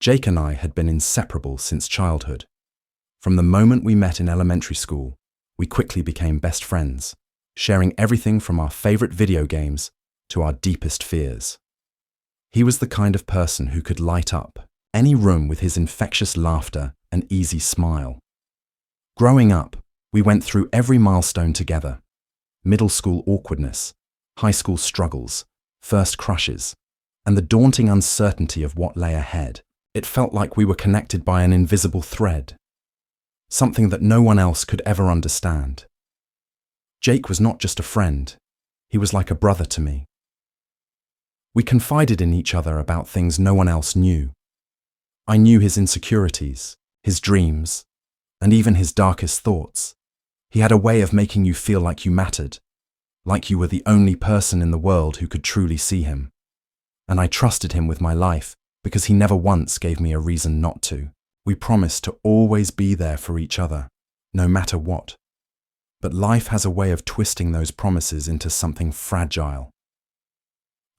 Jake and I had been inseparable since childhood. From the moment we met in elementary school, we quickly became best friends, sharing everything from our favorite video games to our deepest fears. He was the kind of person who could light up any room with his infectious laughter and easy smile. Growing up, we went through every milestone together: middle school awkwardness, high school struggles, first crushes, and the daunting uncertainty of what lay ahead. It felt like we were connected by an invisible thread, something that no one else could ever understand. Jake was not just a friend, he was like a brother to me. We confided in each other about things no one else knew. I knew his insecurities, his dreams, and even his darkest thoughts. He had a way of making you feel like you mattered, like you were the only person in the world who could truly see him. And I trusted him with my life because he never once gave me a reason not to. We promised to always be there for each other, no matter what. But life has a way of twisting those promises into something fragile.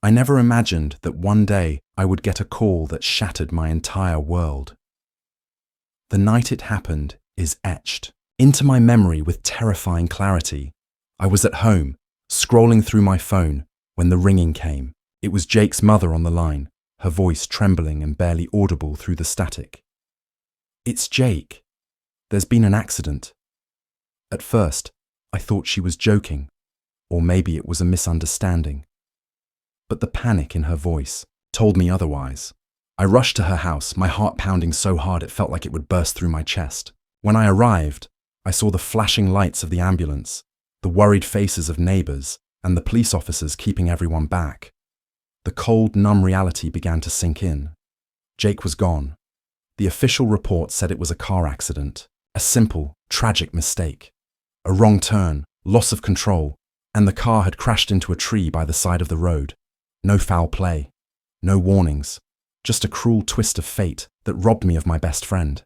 I never imagined that one day I would get a call that shattered my entire world. The night it happened is etched into my memory with terrifying clarity. I was at home, scrolling through my phone, when the ringing came. It was Jake's mother on the line, her voice trembling and barely audible through the static. "It's Jake. There's been an accident." At first, I thought she was joking, or maybe it was a misunderstanding. But the panic in her voice told me otherwise. I rushed to her house, my heart pounding so hard it felt like it would burst through my chest. When I arrived, I saw the flashing lights of the ambulance, the worried faces of neighbors, and the police officers keeping everyone back. The cold, numb reality began to sink in. Jake was gone. The official report said it was a car accident, a simple, tragic mistake. A wrong turn, loss of control, and the car had crashed into a tree by the side of the road. No foul play, no warnings, just a cruel twist of fate that robbed me of my best friend.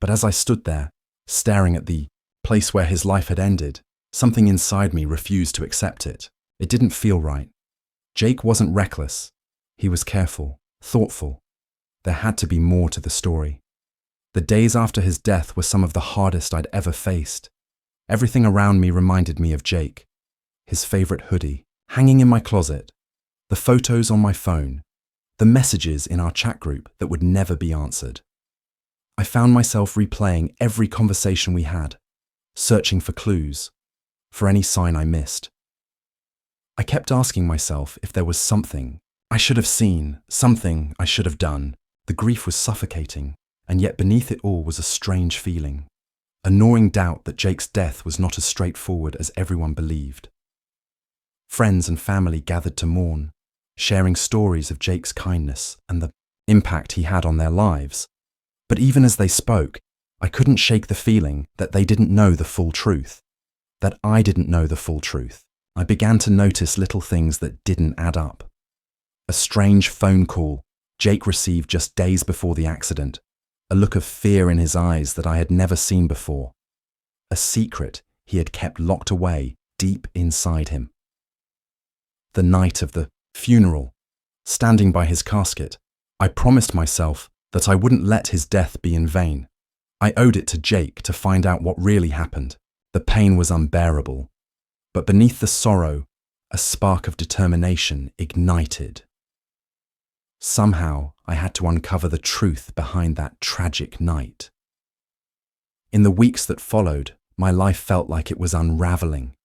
But as I stood there, staring at the place where his life had ended, something inside me refused to accept it. It didn't feel right. Jake wasn't reckless. He was careful, thoughtful. There had to be more to the story. The days after his death were some of the hardest I'd ever faced. Everything around me reminded me of Jake. His favorite hoodie, hanging in my closet, the photos on my phone, the messages in our chat group that would never be answered. I found myself replaying every conversation we had, searching for clues, for any sign I missed. I kept asking myself if there was something I should have seen, something I should have done. The grief was suffocating, and yet beneath it all was a strange feeling, a gnawing doubt that Jake's death was not as straightforward as everyone believed. Friends and family gathered to mourn, sharing stories of Jake's kindness and the impact he had on their lives. But even as they spoke, I couldn't shake the feeling that they didn't know the full truth, that I didn't know the full truth. I began to notice little things that didn't add up. A strange phone call Jake received just days before the accident, a look of fear in his eyes that I had never seen before, a secret he had kept locked away deep inside him. The night of the funeral, standing by his casket, I promised myself that I wouldn't let his death be in vain. I owed it to Jake to find out what really happened. The pain was unbearable, but beneath the sorrow, a spark of determination ignited. Somehow, I had to uncover the truth behind that tragic night. In the weeks that followed, my life felt like it was unraveling.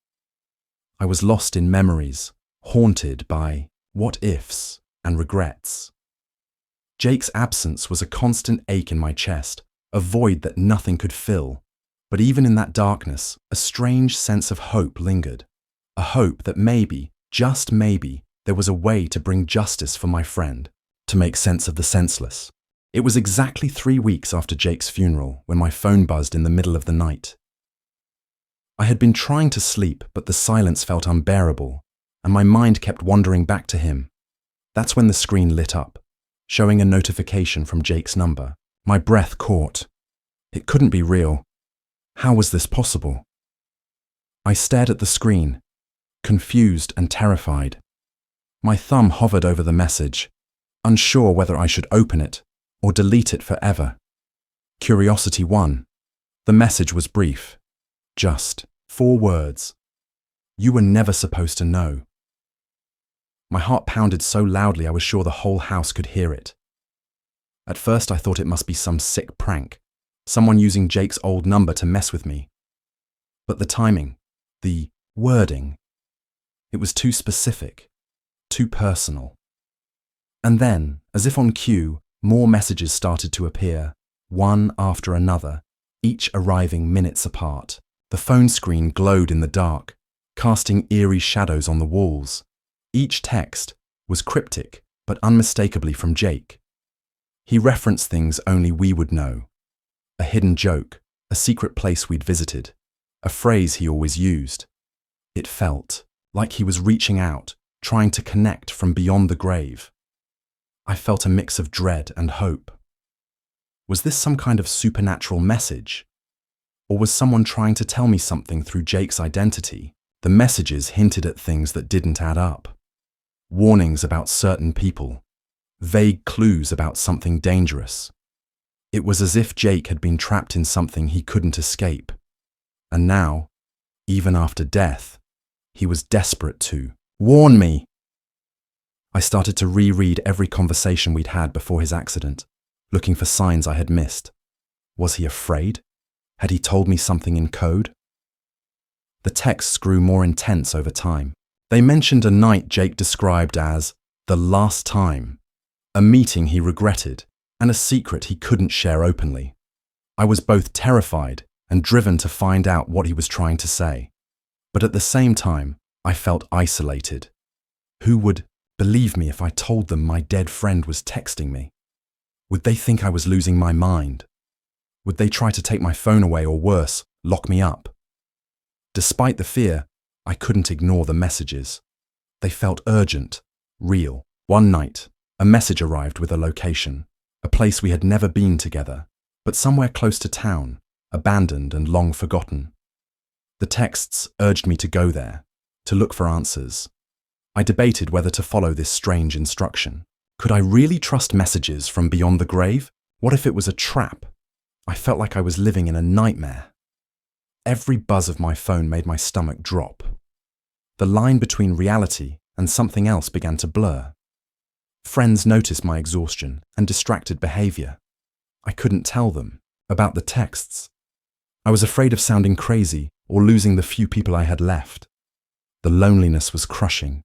I was lost in memories, haunted by what-ifs and regrets. Jake's absence was a constant ache in my chest, a void that nothing could fill. But even in that darkness, a strange sense of hope lingered. A hope that maybe, just maybe, there was a way to bring justice for my friend, to make sense of the senseless. It was exactly 3 weeks after Jake's funeral when my phone buzzed in the middle of the night. I had been trying to sleep, but the silence felt unbearable, and my mind kept wandering back to him. That's when the screen lit up, showing a notification from Jake's number. My breath caught. It couldn't be real. How was this possible? I stared at the screen, confused and terrified. My thumb hovered over the message, unsure whether I should open it or delete it forever. Curiosity won. The message was brief. Just 4 words. You were never supposed to know. My heart pounded so loudly I was sure the whole house could hear it. At first I thought it must be some sick prank, someone using Jake's old number to mess with me. But the timing, the wording, it was too specific, too personal. And then, as if on cue, more messages started to appear, one after another, each arriving minutes apart. The phone screen glowed in the dark, casting eerie shadows on the walls. Each text was cryptic, but unmistakably from Jake. He referenced things only we would know. A hidden joke, a secret place we'd visited, a phrase he always used. It felt like he was reaching out, trying to connect from beyond the grave. I felt a mix of dread and hope. Was this some kind of supernatural message? Or was someone trying to tell me something through Jake's identity? The messages hinted at things that didn't add up. Warnings about certain people. Vague clues about something dangerous. It was as if Jake had been trapped in something he couldn't escape. And now, even after death, he was desperate to warn me. I started to reread every conversation we'd had before his accident, looking for signs I had missed. Was he afraid? Had he told me something in code? The texts grew more intense over time. They mentioned a night Jake described as the last time, a meeting he regretted, and a secret he couldn't share openly. I was both terrified and driven to find out what he was trying to say. But at the same time, I felt isolated. Who would believe me if I told them my dead friend was texting me? Would they think I was losing my mind? Would they try to take my phone away or worse, lock me up? Despite the fear, I couldn't ignore the messages. They felt urgent, real. One night, a message arrived with a location, a place we had never been together, but somewhere close to town, abandoned and long forgotten. The texts urged me to go there, to look for answers. I debated whether to follow this strange instruction. Could I really trust messages from beyond the grave? What if it was a trap? I felt like I was living in a nightmare. Every buzz of my phone made my stomach drop. The line between reality and something else began to blur. Friends noticed my exhaustion and distracted behavior. I couldn't tell them about the texts. I was afraid of sounding crazy or losing the few people I had left. The loneliness was crushing.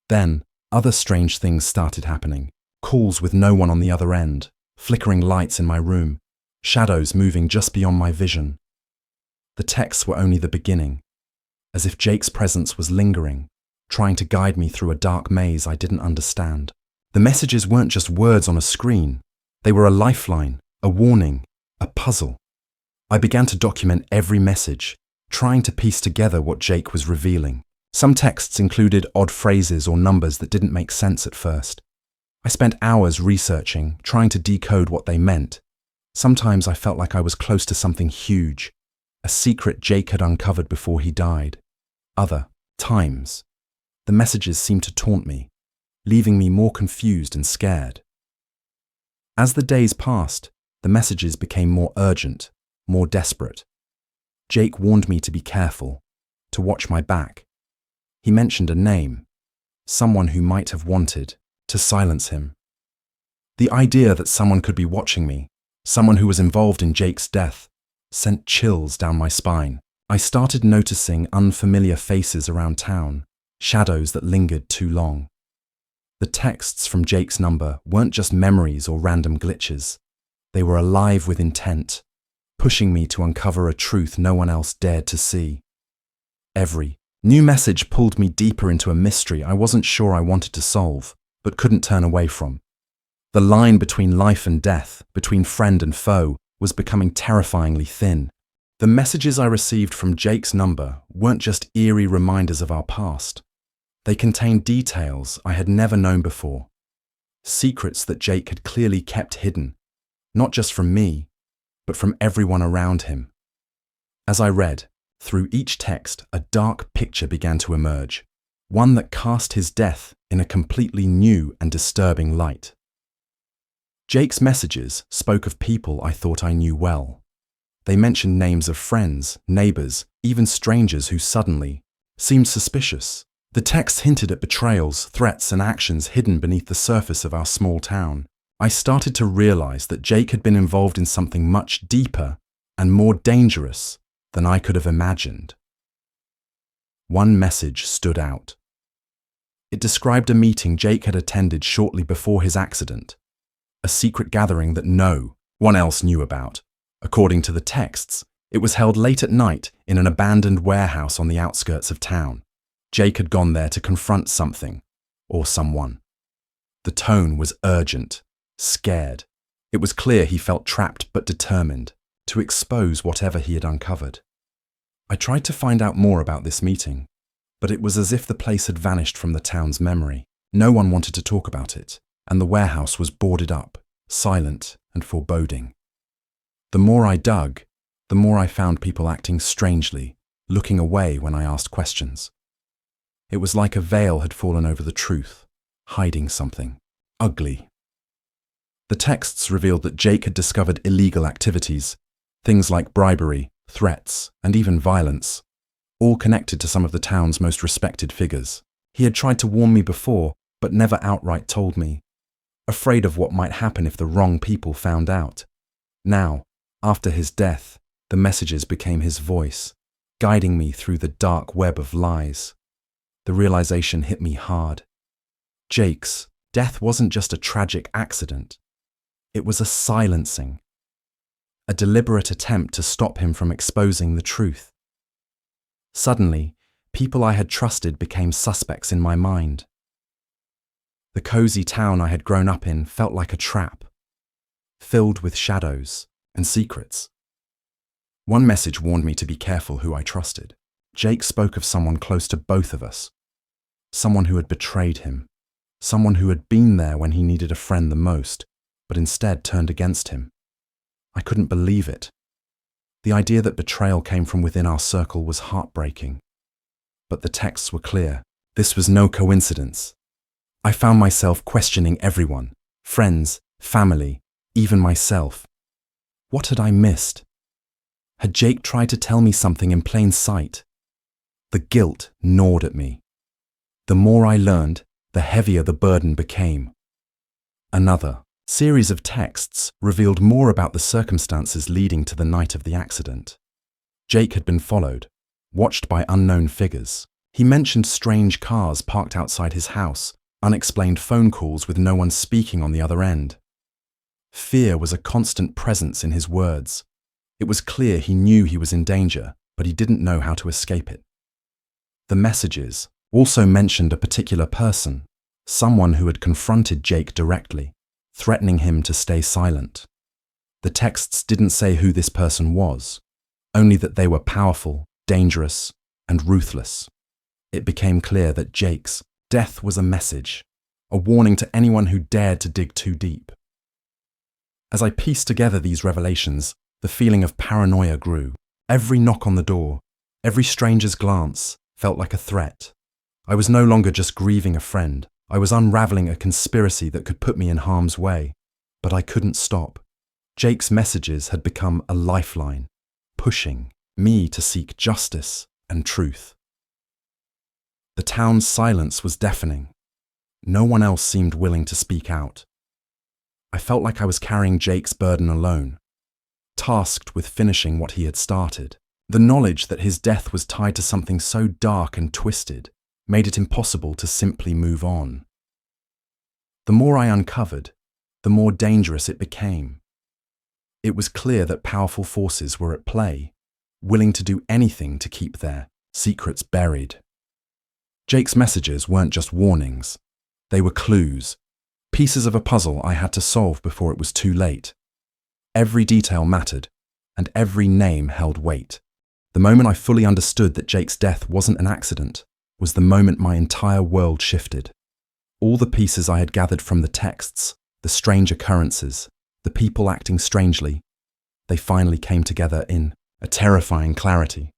Then, other strange things started happening. Calls with no one on the other end, flickering lights in my room, shadows moving just beyond my vision. The texts were only the beginning, as if Jake's presence was lingering, trying to guide me through a dark maze I didn't understand. The messages weren't just words on a screen. They were a lifeline, a warning, a puzzle. I began to document every message, trying to piece together what Jake was revealing. Some texts included odd phrases or numbers that didn't make sense at first. I spent hours researching, trying to decode what they meant. Sometimes I felt like I was close to something huge, a secret Jake had uncovered before he died. Other times, the messages seemed to taunt me, leaving me more confused and scared. As the days passed, the messages became more urgent, more desperate. Jake warned me to be careful, to watch my back. He mentioned a name, someone who might have wanted to silence him. The idea that someone could be watching me, someone who was involved in Jake's death, sent chills down my spine. I started noticing unfamiliar faces around town, shadows that lingered too long. The texts from Jake's number weren't just memories or random glitches. They were alive with intent, pushing me to uncover a truth no one else dared to see. Every new message pulled me deeper into a mystery I wasn't sure I wanted to solve, but couldn't turn away from. The line between life and death, between friend and foe, was becoming terrifyingly thin. The messages I received from Jake's number weren't just eerie reminders of our past. They contained details I had never known before. Secrets that Jake had clearly kept hidden, not just from me, but from everyone around him. As I read, through each text, a dark picture began to emerge, one that cast his death in a completely new and disturbing light. Jake's messages spoke of people I thought I knew well. They mentioned names of friends, neighbors, even strangers who suddenly seemed suspicious. The texts hinted at betrayals, threats, and actions hidden beneath the surface of our small town. I started to realize that Jake had been involved in something much deeper and more dangerous than I could have imagined. One message stood out. It described a meeting Jake had attended shortly before his accident, a secret gathering that no one else knew about. According to the texts, it was held late at night in an abandoned warehouse on the outskirts of town. Jake had gone there to confront something or someone. The tone was urgent, scared. It was clear he felt trapped but determined to expose whatever he had uncovered. I tried to find out more about this meeting, but it was as if the place had vanished from the town's memory. No one wanted to talk about it, and the warehouse was boarded up, silent and foreboding. The more I dug, the more I found people acting strangely, looking away when I asked questions. It was like a veil had fallen over the truth, hiding something ugly. The texts revealed that Jake had discovered illegal activities, things like bribery, threats, and even violence, all connected to some of the town's most respected figures. He had tried to warn me before, but never outright told me, afraid of what might happen if the wrong people found out. Now, after his death, the messages became his voice, guiding me through the dark web of lies. The realization hit me hard. Jake's death wasn't just a tragic accident. It was a silencing, a deliberate attempt to stop him from exposing the truth. Suddenly, people I had trusted became suspects in my mind. The cozy town I had grown up in felt like a trap, filled with shadows and secrets. One message warned me to be careful who I trusted. Jake spoke of someone close to both of us, someone who had betrayed him, someone who had been there when he needed a friend the most, but instead turned against him. I couldn't believe it. The idea that betrayal came from within our circle was heartbreaking. But the texts were clear. This was no coincidence. I found myself questioning everyone, friends, family, even myself. What had I missed? Had Jake tried to tell me something in plain sight? The guilt gnawed at me. The more I learned, the heavier the burden became. Another series of texts revealed more about the circumstances leading to the night of the accident. Jake had been followed, watched by unknown figures. He mentioned strange cars parked outside his house, unexplained phone calls with no one speaking on the other end. Fear was a constant presence in his words. It was clear he knew he was in danger, but he didn't know how to escape it. The messages also mentioned a particular person, someone who had confronted Jake directly, threatening him to stay silent. The texts didn't say who this person was, only that they were powerful, dangerous, and ruthless. It became clear that Jake's death was a message, a warning to anyone who dared to dig too deep. As I pieced together these revelations, the feeling of paranoia grew. Every knock on the door, every stranger's glance felt like a threat. I was no longer just grieving a friend. I was unraveling a conspiracy that could put me in harm's way. But I couldn't stop. Jake's messages had become a lifeline, pushing me to seek justice and truth. The town's silence was deafening. No one else seemed willing to speak out. I felt like I was carrying Jake's burden alone, tasked with finishing what he had started. The knowledge that his death was tied to something so dark and twisted made it impossible to simply move on. The more I uncovered, the more dangerous it became. It was clear that powerful forces were at play, willing to do anything to keep their secrets buried. Jake's messages weren't just warnings. They were clues, pieces of a puzzle I had to solve before it was too late. Every detail mattered, and every name held weight. The moment I fully understood that Jake's death wasn't an accident was the moment my entire world shifted. All the pieces I had gathered from the texts, the strange occurrences, the people acting strangely, they finally came together in a terrifying clarity.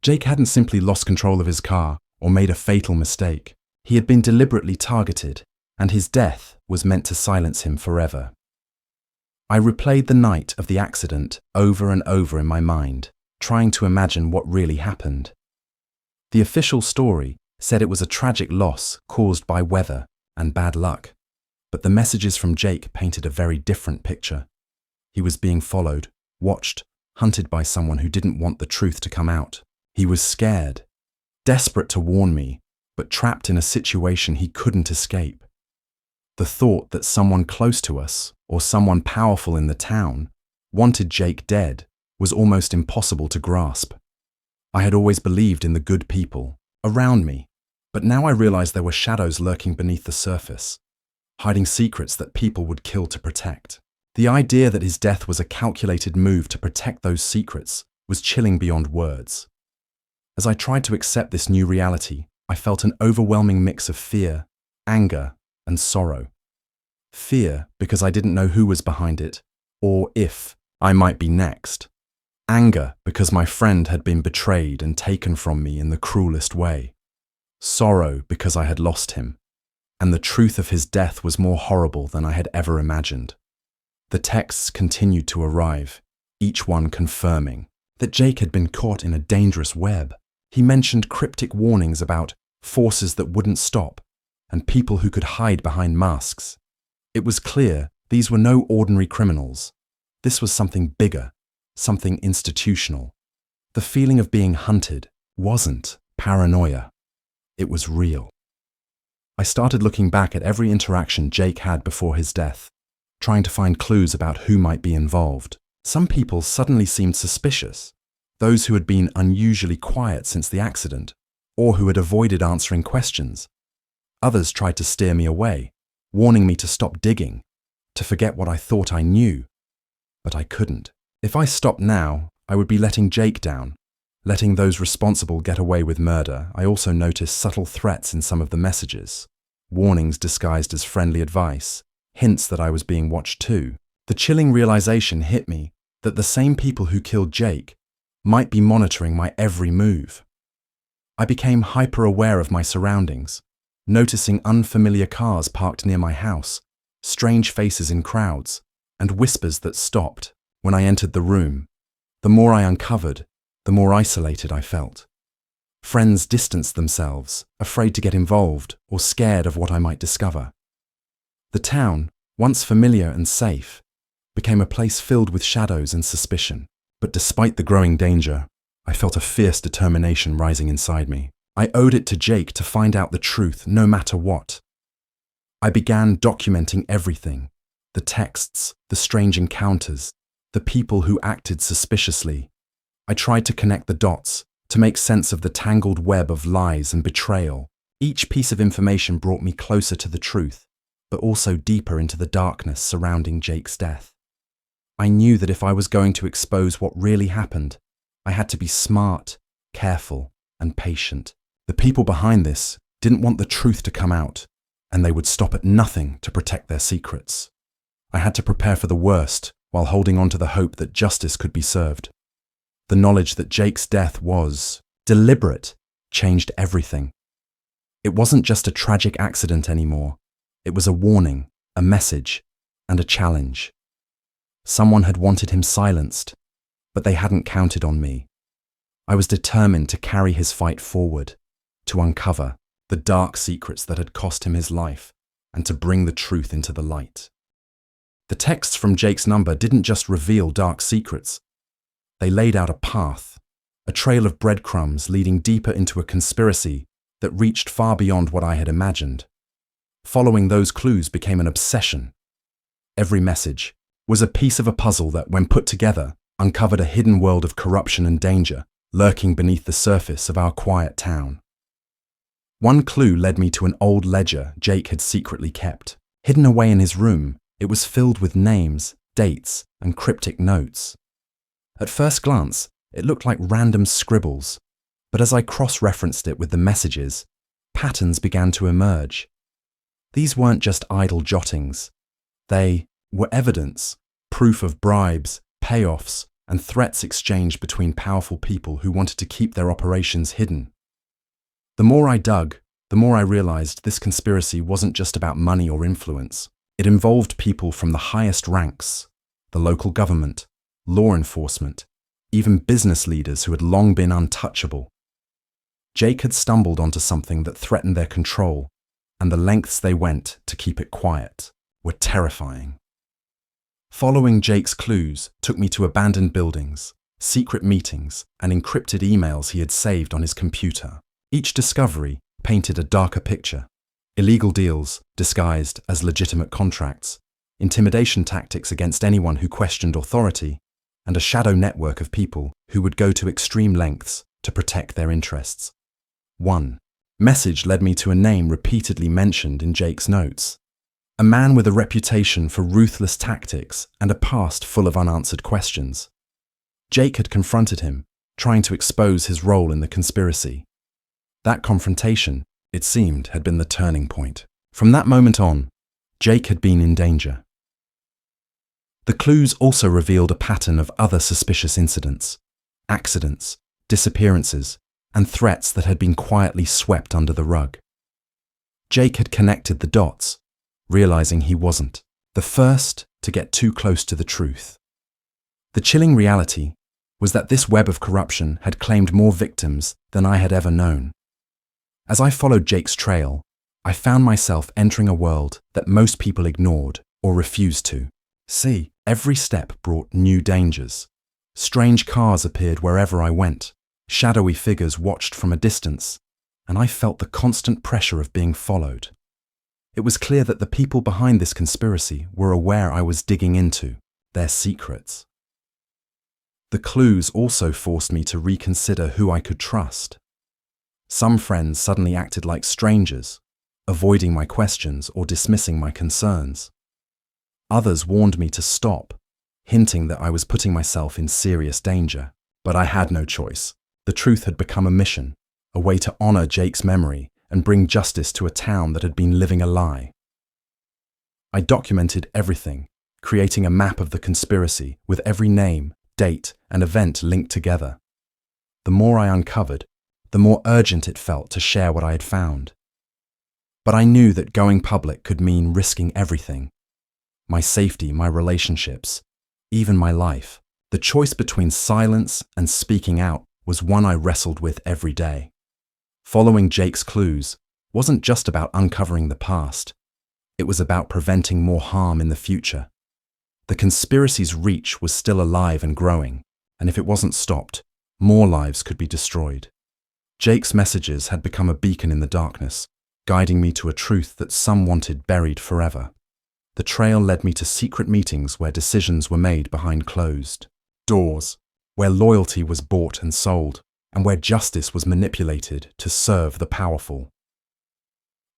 Jake hadn't simply lost control of his car or made a fatal mistake. He had been deliberately targeted, and his death was meant to silence him forever. I replayed the night of the accident over and over in my mind, trying to imagine what really happened. The official story said it was a tragic loss caused by weather and bad luck, but the messages from Jake painted a very different picture. He was being followed, watched, hunted by someone who didn't want the truth to come out. He was scared, desperate to warn me, but trapped in a situation he couldn't escape. The thought that someone close to us, or someone powerful in the town, wanted Jake dead was almost impossible to grasp. I had always believed in the good people around me, but now I realized there were shadows lurking beneath the surface, hiding secrets that people would kill to protect. The idea that his death was a calculated move to protect those secrets was chilling beyond words. As I tried to accept this new reality, I felt an overwhelming mix of fear, anger, and sorrow. Fear because I didn't know who was behind it, or if I might be next. Anger because my friend had been betrayed and taken from me in the cruelest way. Sorrow because I had lost him, and the truth of his death was more horrible than I had ever imagined. The texts continued to arrive, each one confirming that Jake had been caught in a dangerous web. He mentioned cryptic warnings about forces that wouldn't stop and people who could hide behind masks. It was clear these were no ordinary criminals. This was something bigger, something institutional. The feeling of being hunted wasn't paranoia. It was real. I started looking back at every interaction Jake had before his death, trying to find clues about who might be involved. Some people suddenly seemed suspicious, those who had been unusually quiet since the accident, or who had avoided answering questions. Others tried to steer me away, warning me to stop digging, to forget what I thought I knew. But I couldn't. If I stopped now, I would be letting Jake down, letting those responsible get away with murder. I also noticed subtle threats in some of the messages, warnings disguised as friendly advice, hints that I was being watched too. The chilling realization hit me that the same people who killed Jake might be monitoring my every move. I became hyper-aware of my surroundings, noticing unfamiliar cars parked near my house, strange faces in crowds, and whispers that stopped when I entered the room. The more I uncovered, the more isolated I felt. Friends distanced themselves, afraid to get involved or scared of what I might discover. The town, once familiar and safe, became a place filled with shadows and suspicion. But despite the growing danger, I felt a fierce determination rising inside me. I owed it to Jake to find out the truth no matter what. I began documenting everything: the texts, the strange encounters, the people who acted suspiciously. I tried to connect the dots, to make sense of the tangled web of lies and betrayal. Each piece of information brought me closer to the truth, but also deeper into the darkness surrounding Jake's death. I knew that if I was going to expose what really happened, I had to be smart, careful, and patient. The people behind this didn't want the truth to come out, and they would stop at nothing to protect their secrets. I had to prepare for the worst while holding on to the hope that justice could be served. The knowledge that Jake's death was deliberate changed everything. It wasn't just a tragic accident anymore. It was a warning, a message, and a challenge. Someone had wanted him silenced, but they hadn't counted on me. I was determined to carry his fight forward, to uncover the dark secrets that had cost him his life, and to bring the truth into the light. The texts from Jake's number didn't just reveal dark secrets. They laid out a path, a trail of breadcrumbs leading deeper into a conspiracy that reached far beyond what I had imagined. Following those clues became an obsession. Every message was a piece of a puzzle that, when put together, uncovered a hidden world of corruption and danger lurking beneath the surface of our quiet town. One clue led me to an old ledger Jake had secretly kept. Hidden away in his room, it was filled with names, dates, and cryptic notes. At first glance, it looked like random scribbles, but as I cross-referenced it with the messages, patterns began to emerge. These weren't just idle jottings. They were evidence, proof of bribes, payoffs, and threats exchanged between powerful people who wanted to keep their operations hidden. The more I dug, the more I realized this conspiracy wasn't just about money or influence. It involved people from the highest ranks, the local government, law enforcement, even business leaders who had long been untouchable. Jake had stumbled onto something that threatened their control, and the lengths they went to keep it quiet were terrifying. Following Jake's clues took me to abandoned buildings, secret meetings, and encrypted emails he had saved on his computer. Each discovery painted a darker picture: illegal deals disguised as legitimate contracts, intimidation tactics against anyone who questioned authority, and a shadow network of people who would go to extreme lengths to protect their interests. One message led me to a name repeatedly mentioned in Jake's notes. A man with a reputation for ruthless tactics and a past full of unanswered questions. Jake had confronted him, trying to expose his role in the conspiracy. That confrontation, it seemed, had been the turning point. From that moment on, Jake had been in danger. The clues also revealed a pattern of other suspicious incidents, accidents, disappearances, and threats that had been quietly swept under the rug. Jake had connected the dots, realizing he wasn't the first to get too close to the truth. The chilling reality was that this web of corruption had claimed more victims than I had ever known. As I followed Jake's trail, I found myself entering a world that most people ignored or refused to see. Every step brought new dangers. Strange cars appeared wherever I went. Shadowy figures watched from a distance, and I felt the constant pressure of being followed. It was clear that the people behind this conspiracy were aware I was digging into their secrets. The clues also forced me to reconsider who I could trust. Some friends suddenly acted like strangers, avoiding my questions or dismissing my concerns. Others warned me to stop, hinting that I was putting myself in serious danger. But I had no choice. The truth had become a mission, a way to honor Jake's memory and bring justice to a town that had been living a lie. I documented everything, creating a map of the conspiracy with every name, date, and event linked together. The more I uncovered, the more urgent it felt to share what I had found. But I knew that going public could mean risking everything: my safety, my relationships, even my life. The choice between silence and speaking out was one I wrestled with every day. Following Jake's clues wasn't just about uncovering the past. It was about preventing more harm in the future. The conspiracy's reach was still alive and growing, and if it wasn't stopped, more lives could be destroyed. Jake's messages had become a beacon in the darkness, guiding me to a truth that some wanted buried forever. The trail led me to secret meetings where decisions were made behind closed doors, where loyalty was bought and sold, and where justice was manipulated to serve the powerful.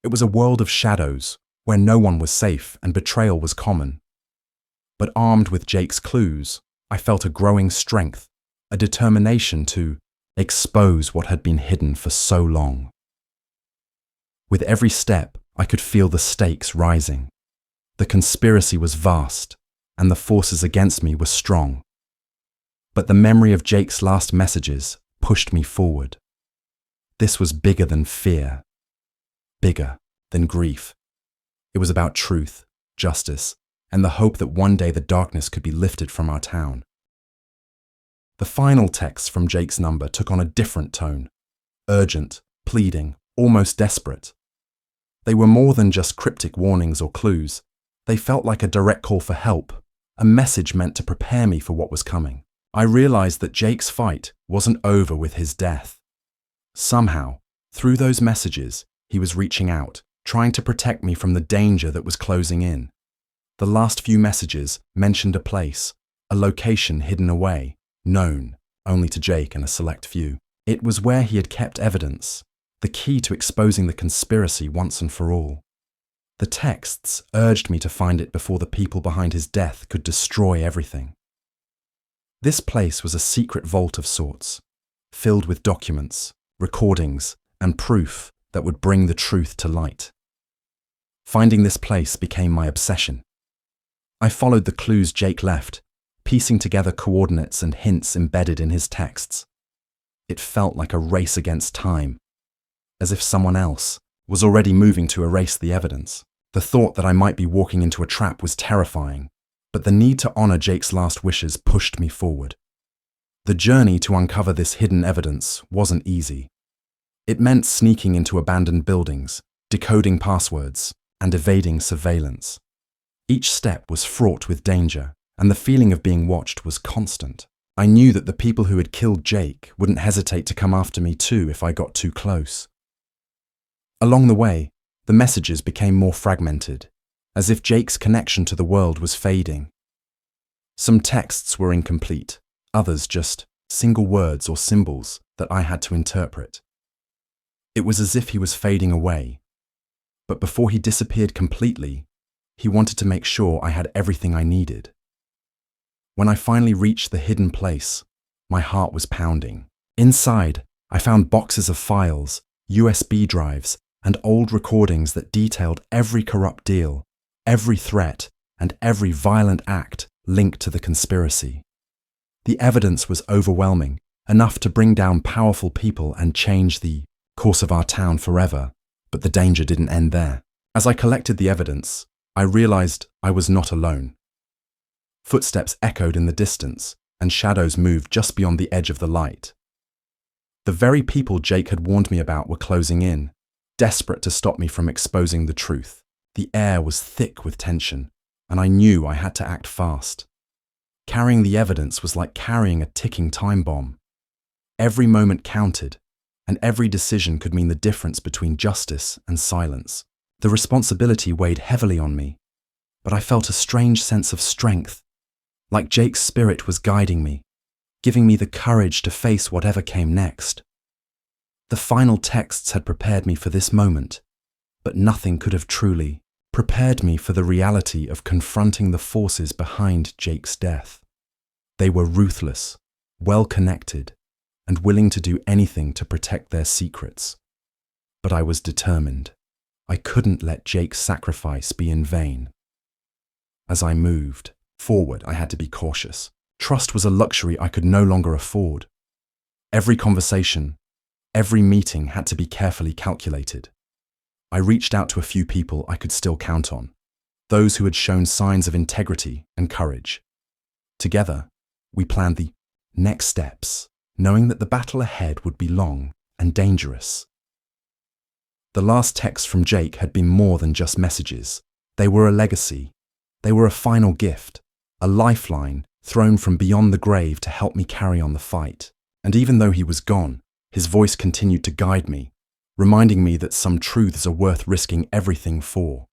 It was a world of shadows, where no one was safe and betrayal was common. But armed with Jake's clues, I felt a growing strength, a determination to expose what had been hidden for so long. With every step, I could feel the stakes rising. The conspiracy was vast, and the forces against me were strong. But the memory of Jake's last messages pushed me forward. This was bigger than fear, bigger than grief. It was about truth, justice, and the hope that one day the darkness could be lifted from our town. The final texts from Jake's number took on a different tone: urgent, pleading, almost desperate. They were more than just cryptic warnings or clues. They felt like a direct call for help, a message meant to prepare me for what was coming. I realized that Jake's fight wasn't over with his death. Somehow, through those messages, he was reaching out, trying to protect me from the danger that was closing in. The last few messages mentioned a place, a location hidden away, known only to Jake and a select few. It was where he had kept evidence, the key to exposing the conspiracy once and for all. The texts urged me to find it before the people behind his death could destroy everything. This place was a secret vault of sorts, filled with documents, recordings, and proof that would bring the truth to light. Finding this place became my obsession. I followed the clues Jake left, piecing together coordinates and hints embedded in his texts. It felt like a race against time, as if someone else was already moving to erase the evidence. The thought that I might be walking into a trap was terrifying, But the need to honor Jake's last wishes pushed me forward. The journey to uncover this hidden evidence wasn't easy. It meant sneaking into abandoned buildings, decoding passwords, and evading surveillance. Each step was fraught with danger, and the feeling of being watched was constant. I knew that the people who had killed Jake wouldn't hesitate to come after me too if I got too close. Along the way, the messages became more fragmented, as if Jake's connection to the world was fading. Some texts were incomplete, others just single words or symbols that I had to interpret. It was as if he was fading away. But before he disappeared completely, he wanted to make sure I had everything I needed. When I finally reached the hidden place, my heart was pounding. Inside, I found boxes of files, USB drives, and old recordings that detailed every corrupt deal, every threat, and every violent act linked to the conspiracy. The evidence was overwhelming, enough to bring down powerful people and change the course of our town forever, but the danger didn't end there. As I collected the evidence, I realized I was not alone. Footsteps echoed in the distance, and shadows moved just beyond the edge of the light. The very people Jake had warned me about were closing in, desperate to stop me from exposing the truth. The air was thick with tension, and I knew I had to act fast. Carrying the evidence was like carrying a ticking time bomb. Every moment counted, and every decision could mean the difference between justice and silence. The responsibility weighed heavily on me, but I felt a strange sense of strength, like Jake's spirit was guiding me, giving me the courage to face whatever came next. The final texts had prepared me for this moment, but nothing could have truly prepared me for the reality of confronting the forces behind Jake's death. They were ruthless, well-connected, and willing to do anything to protect their secrets. But I was determined. I couldn't let Jake's sacrifice be in vain. As I moved forward, I had to be cautious. Trust was a luxury I could no longer afford. Every conversation, every meeting had to be carefully calculated. I reached out to a few people I could still count on, those who had shown signs of integrity and courage. Together, we planned the next steps, knowing that the battle ahead would be long and dangerous. The last texts from Jake had been more than just messages. They were a legacy. They were a final gift, a lifeline thrown from beyond the grave to help me carry on the fight. And even though he was gone, his voice continued to guide me, reminding me that some truths are worth risking everything for.